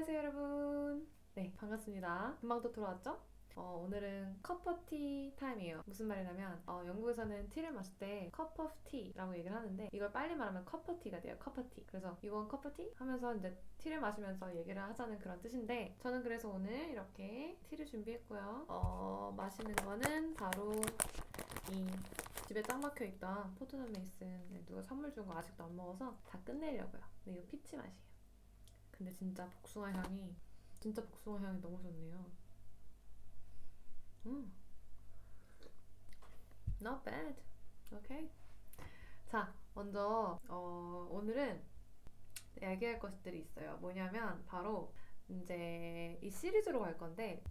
안녕하세요 여러분. 네, 반갑습니다. 금방 또 들어왔죠? 오늘은 컵퍼티 타임이에요. 무슨 말이냐면 영국에서는 티를 마실 때 cup of tea라고 얘기를 하는데 이걸 빨리 말하면 컵퍼티가 돼요. 컵퍼티. 그래서 you want 컵퍼티? 하면서 이제 티를 마시면서 얘기를 하자는 그런 뜻인데 저는 그래서 오늘 이렇게 티를 준비했고요. 마시는 거는 바로 이 집에 짱 막혀있던 포트넘 메이슨 누가 선물 준 거 아직도 안 먹어서 다 끝내려고요. 근데 이거 피치 맛이에요. 근데 진짜 복숭아 향이 너무 좋네요. 음, not bad. 오케이. 자, 먼저 오늘은 얘기할 것들이 있어요. 뭐냐면 바로 이제 이 시리즈로 갈 건데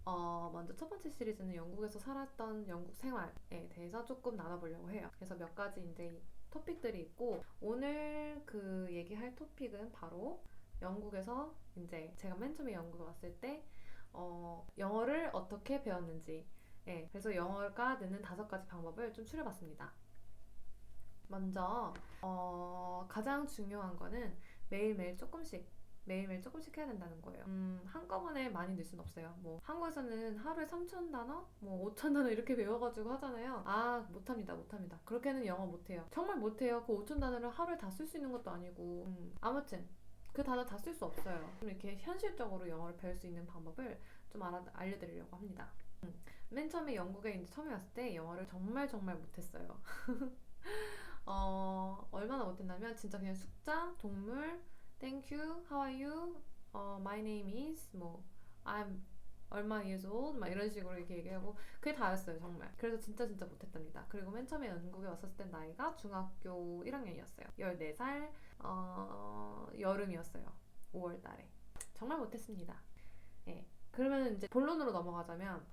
먼저 첫 번째 시리즈는 영국에서 살았던 영국 생활에 대해서 조금 나눠보려고 해요. 그래서 몇 가지 이제 토픽들이 있고 오늘 그 얘기할 토픽은 바로 영국에서 이제 제가 맨 처음에 영국에 왔을 때 영어를 어떻게 배웠는지 그래서 영어가 느는 5가지 방법을 좀 추려봤습니다. 먼저 가장 중요한 거는 매일매일 조금씩 해야 된다는 거예요. 한꺼번에 많이 늘 순 없어요. 뭐 한국에서는 하루에 3,000단어? 뭐 5,000단어 이렇게 배워가지고 하잖아요. 아, 못합니다. 그렇게는 영어 못해요. 정말 못해요. 그 5,000단어를 하루에 다 쓸 수 있는 것도 아니고 아무튼 그 단어 다 쓸 수 없어요. 좀 이렇게 현실적으로 영어를 배울 수 있는 방법을 좀 알려드리려고 합니다. 맨 처음에 영국에 이제 처음에 왔을 때 영어를 정말 못했어요. 얼마나 못했냐면 진짜 그냥 숫자, 동물, thank you, how are you, my name is, 뭐 I'm 얼마 years old 막 이런 식으로 이렇게 얘기하고 그게 다였어요 정말. 그래서 진짜 못했답니다. 그리고 맨 처음에 영국에 왔었을 때 나이가 중학교 1학년이었어요. 14살 여름이었어요. 5월달에 정말 못했습니다. 예. 그러면 이제 본론으로 넘어가자면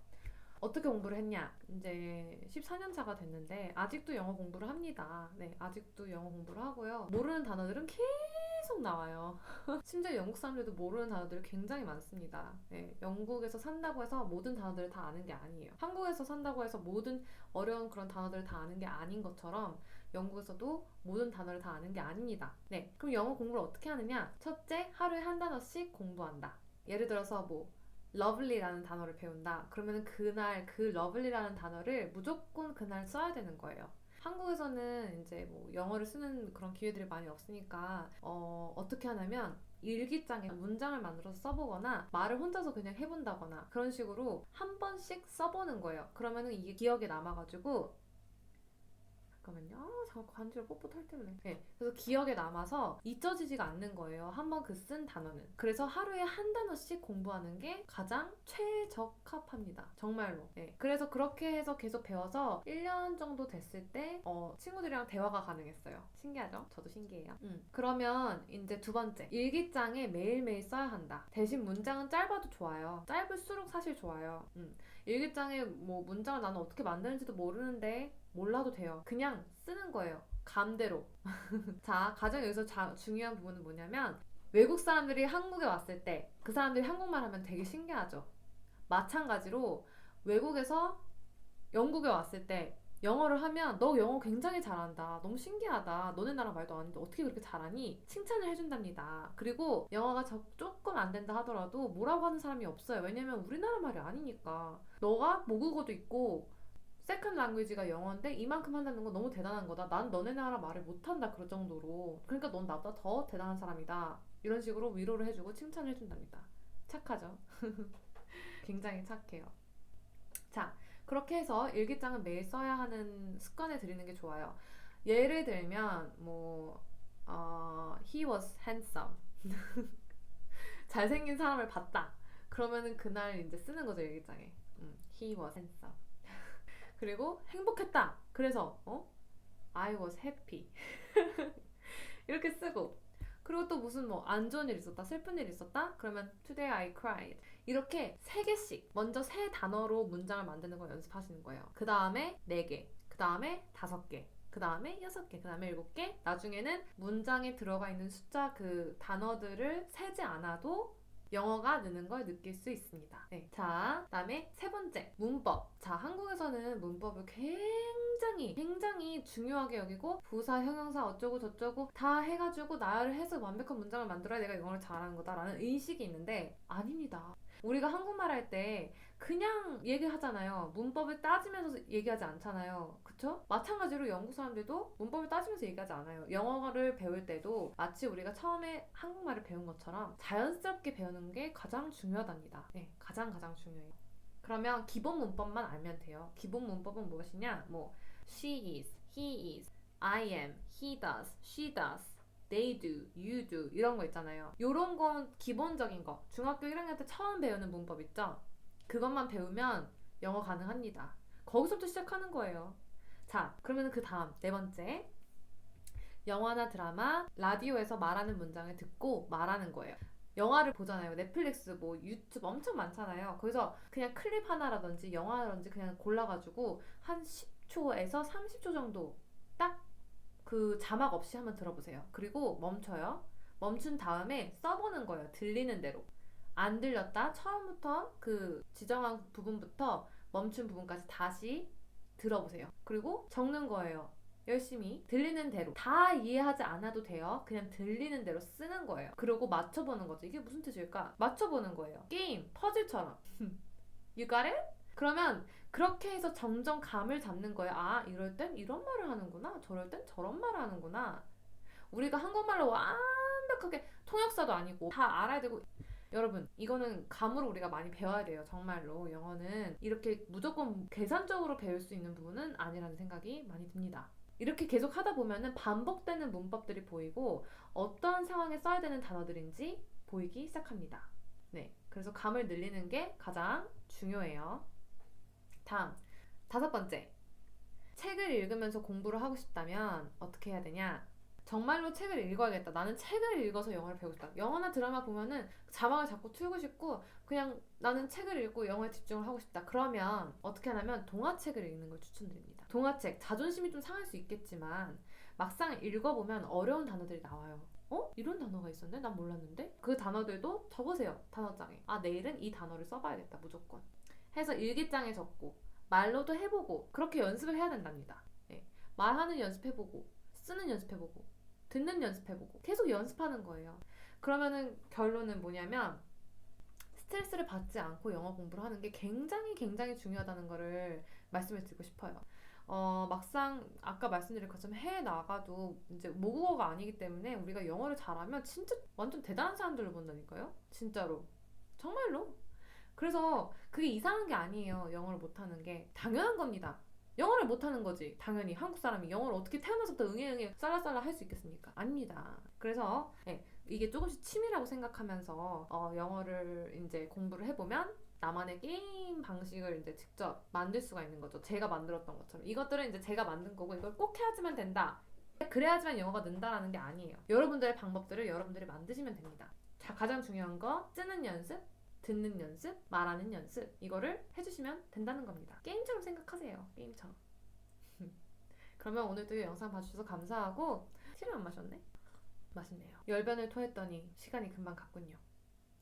어떻게 공부를 했냐? 이제 14년 차가 됐는데 아직도 영어 공부를 합니다. 네, 아직도 영어 공부를 하고요. 모르는 단어들은 계속 나와요. 심지어 영국 사람들도 모르는 단어들이 굉장히 많습니다. 네, 영국에서 산다고 해서 모든 단어들을 다 아는 게 아니에요. 한국에서 산다고 해서 모든 어려운 그런 단어들을 다 아는 게 아닌 것처럼 영국에서도 모든 단어를 다 아는 게 아닙니다. 네, 그럼 영어 공부를 어떻게 하느냐? 첫째, 하루에 한 단어씩 공부한다. 예를 들어서 뭐 lovely라는 단어를 배운다. 그러면 그날 그 lovely라는 단어를 무조건 그날 써야 되는 거예요. 한국에서는 이제 뭐 영어를 쓰는 그런 기회들이 많이 없으니까 어떻게 하냐면 일기장에 문장을 만들어서 써보거나 말을 혼자서 그냥 해본다거나 그런 식으로 한 번씩 써보는 거예요. 그러면은 이게 기억에 남아가지고 잠깐만요. 자꾸 관절 뻣뻣할 때문에. 네. 그래서 기억에 남아서 잊혀지지가 않는 거예요. 한번 그 쓴 단어는. 그래서 하루에 한 단어씩 공부하는 게 가장 최적합합니다. 정말로. 네. 그래서 그렇게 해서 계속 배워서 1년 정도 됐을 때 친구들이랑 대화가 가능했어요. 신기하죠? 저도 신기해요. 그러면 이제 두 번째. 일기장에 매일매일 써야 한다. 대신 문장은 짧아도 좋아요. 짧을수록 사실 좋아요. 일기장에 뭐 문장을 나는 어떻게 만드는지도 모르는데 몰라도 돼요. 그냥 쓰는 거예요. 감대로. 자, 가장 여기서 중요한 부분은 뭐냐면 외국 사람들이 한국에 왔을 때 그 사람들이 한국말 하면 되게 신기하죠. 마찬가지로 외국에서 영국에 왔을 때 영어를 하면 너 영어 굉장히 잘한다. 너무 신기하다. 너네 나라 말도 아는데 어떻게 그렇게 잘하니? 칭찬을 해준답니다. 그리고 영어가 조금 안 된다 하더라도 뭐라고 하는 사람이 없어요. 왜냐면 우리나라 말이 아니니까. 너가 모국어도 있고 세컨드 랑귀지가 영어인데 이만큼 한다는 건 너무 대단한 거다. 난 너네 나라 말을 못한다 그럴 정도로. 그러니까 넌 나보다 더 대단한 사람이다. 이런 식으로 위로를 해주고 칭찬을 해준답니다. 착하죠? 굉장히 착해요. 자, 그렇게 해서 일기장은 매일 써야 하는 습관을 들이는 게 좋아요. 예를 들면 he was handsome. 잘생긴 사람을 봤다. 그러면은 그날 이제 쓰는 거죠, 일기장에. he was handsome. 그리고 행복했다. 그래서 I was happy. 이렇게 쓰고 그리고 또 무슨 뭐 안 좋은 일 있었다, 슬픈 일 있었다? 그러면 today I cried. 이렇게 3개씩 먼저 3단어로 문장을 만드는 걸 연습하시는 거예요. 그 다음에 4개, 그 다음에 5개, 그 다음에 6개, 그 다음에 7개. 나중에는 문장에 들어가 있는 숫자 그 단어들을 세지 않아도 영어가 느는 걸 느낄 수 있습니다. 네. 자, 그다음에 세 번째, 문법. 자, 한국에서는 문법을 굉장히 중요하게 여기고 부사, 형용사 어쩌고 저쩌고 다 해가지고 나열을 해서 완벽한 문장을 만들어야 내가 영어를 잘하는 거다라는 의식이 있는데 아닙니다. 우리가 한국말 할 때 그냥 얘기하잖아요. 문법을 따지면서 얘기하지 않잖아요. 그쵸? 마찬가지로 영국 사람들도 문법을 따지면서 얘기하지 않아요. 영어를 배울 때도 마치 우리가 처음에 한국말을 배운 것처럼 자연스럽게 배우는 게 가장 중요하답니다. 네, 가장 중요해요. 그러면 기본 문법만 알면 돼요. 기본 문법은 무엇이냐? 뭐 she is, he is, I am, he does, she does, they do, you do 이런 거 있잖아요. 요런 건 기본적인 거. 중학교 1학년 때 처음 배우는 문법 있죠? 그것만 배우면 영어 가능합니다. 거기서부터 시작하는 거예요. 자, 그러면 그 다음 네 번째. 영화나 드라마, 라디오에서 말하는 문장을 듣고 말하는 거예요. 영화를 보잖아요. 넷플릭스, 뭐 유튜브 엄청 많잖아요. 거기서 그냥 클립 하나라든지 영화라든지 그냥 골라가지고 한 10초에서 30초 정도 딱 그 자막 없이 한번 들어보세요. 그리고 멈춰요. 멈춘 다음에 써보는 거예요. 들리는 대로. 안 들렸다. 처음부터 그 지정한 부분부터 멈춘 부분까지 다시 들어보세요. 그리고 적는 거예요. 열심히 들리는 대로 다 이해하지 않아도 돼요. 그냥 들리는 대로 쓰는 거예요. 그리고 맞춰보는 거죠. 이게 무슨 뜻일까? 맞춰보는 거예요. 게임, 퍼즐처럼. You got it? 그러면 그렇게 해서 점점 감을 잡는 거예요. 아, 이럴 땐 이런 말을 하는구나. 저럴 땐 저런 말을 하는구나. 우리가 한국말로 완벽하게 통역사도 아니고 다 알아야 되고 여러분, 이거는 감으로 우리가 많이 배워야 돼요. 정말로 영어는 이렇게 무조건 계산적으로 배울 수 있는 부분은 아니라는 생각이 많이 듭니다. 이렇게 계속 하다 보면은 반복되는 문법들이 보이고 어떠한 상황에 써야 되는 단어들인지 보이기 시작합니다. 네, 그래서 감을 늘리는 게 가장 중요해요. 다음, 다섯 번째. 책을 읽으면서 공부를 하고 싶다면 어떻게 해야 되냐? 정말로 책을 읽어야겠다. 나는 책을 읽어서 영어를 배우고 싶다. 영화나 드라마 보면은 자막을 자꾸 틀고 싶고 그냥 나는 책을 읽고 영어에 집중을 하고 싶다. 그러면 어떻게 하냐면 동화책을 읽는 걸 추천드립니다. 동화책, 자존심이 좀 상할 수 있겠지만 막상 읽어보면 어려운 단어들이 나와요. 어? 이런 단어가 있었네? 난 몰랐는데? 그 단어들도 적으세요. 단어장에. 아, 내일은 이 단어를 써봐야겠다. 무조건. 해서 일기장에 적고 말로도 해보고 그렇게 연습을 해야 된답니다. 네. 말하는 연습해보고 쓰는 연습해보고 듣는 연습해보고 계속 연습하는 거예요. 그러면은 결론은 뭐냐면 스트레스를 받지 않고 영어 공부를 하는 게 굉장히 중요하다는 거를 말씀을 드리고 싶어요. 막상 아까 말씀드린 것처럼 해외 나가도 이제 모국어가 아니기 때문에 우리가 영어를 잘하면 진짜 완전 대단한 사람들을 본다니까요. 진짜로. 정말로. 그래서 그게 이상한 게 아니에요. 영어를 못하는 게 당연한 겁니다. 영어를 못하는 거지. 당연히 한국 사람이 영어를 어떻게 태어나서부터 응애응애 쌀라쌀라 할 수 있겠습니까? 아닙니다. 그래서 이게 조금씩 취미라고 생각하면서 영어를 이제 공부를 해보면 나만의 게임 방식을 이제 직접 만들 수가 있는 거죠. 제가 만들었던 것처럼. 이것들은 이제 제가 만든 거고 이걸 꼭 해야지만 된다. 그래야지만 영어가 는다라는 게 아니에요. 여러분들의 방법들을 여러분들이 만드시면 됩니다. 자, 가장 중요한 거 쓰는 연습, 듣는 연습, 말하는 연습 이거를 해주시면 된다는 겁니다. 게임처럼 생각하세요. 게임처럼. 그러면 오늘도 이 영상 봐주셔서 감사하고 실은 안 마셨네? 맛있네요. 열변을 토했더니 시간이 금방 갔군요.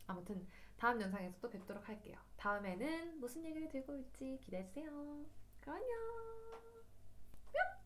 아무튼 다음 영상에서 또 뵙도록 할게요. 다음에는 무슨 얘기를 들고 올지 기대해주세요. 그럼 안녕.